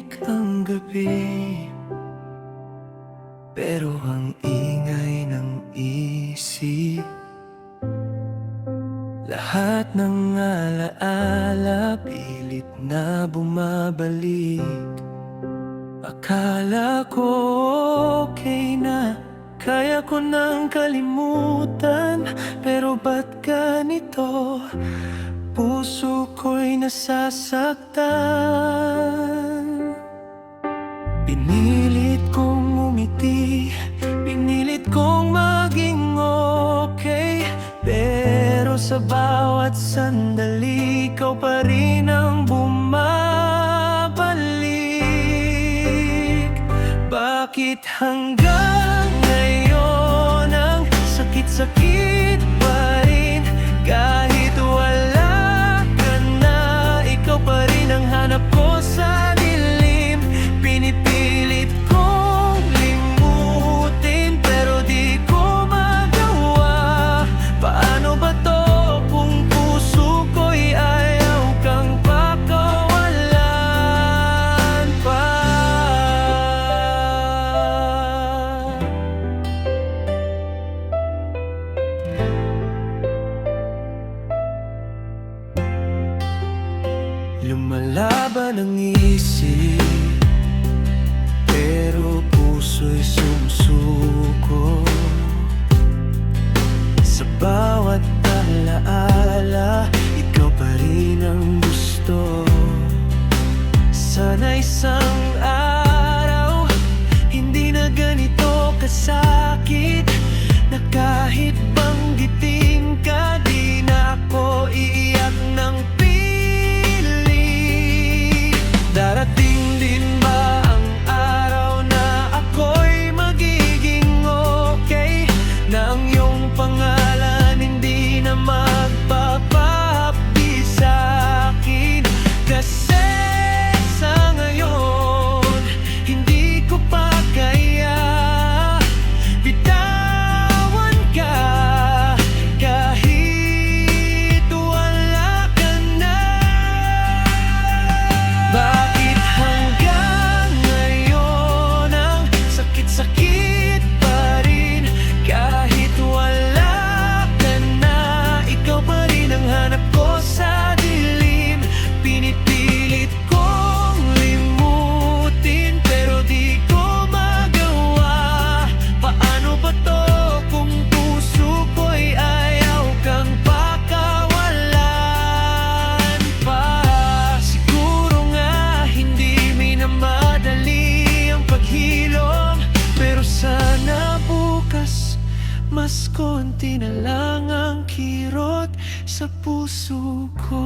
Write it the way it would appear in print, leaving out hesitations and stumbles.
tahimik ang gabi, pero ang ingay ng isip, lahat ng alaala pilit na bumabalik. Akala ko okay na, kaya ko nang kalimutan, pero ba't ganito? Puso ko'y nasasaktan. Pinilit kong umiti, pinilit kong maging okay, pero sa bawat sandali, ikaw pa rin ang bumabalik. Bakit hanggang ngayon ang sakit-sakit pa rin? Kahit wala ka na, ikaw pa rin ang hanap ko sa dilim. Pinipilit kong limutin, pero di ko magawa. Paano ba to kung puso ko'y ayaw kang pakawalan pa? Lumalaban ang isip, pero puso'y sumusuko. Sa bawat alaala, ikaw pa rin ang gusto. Sana isang araw, hindi na ganito kasakit, na kahit banggitin ka, di na ako iiyak ng pilit. Darating din ba ang araw na ako'y magiging okay, na ang iyong pangalan hindi na magpapahapdi sa akin? Kasi sa ngayon, hindi ko pa kaya bitawan ka, kahit wala ka na. Bakit hanggang ngayon ang sakit-sakit pa rin? Kahit wala ka na, ikaw pa rin ang hanap ko sa dilim. Pinipilit kong limutin, pero di ko magawa. Paano ba to kung puso ko'y ayaw kang pakawalan pa? Siguro nga hindi minamadali ang paghilom, pero sana bukas mas konti na lang ang kirot sa puso ko.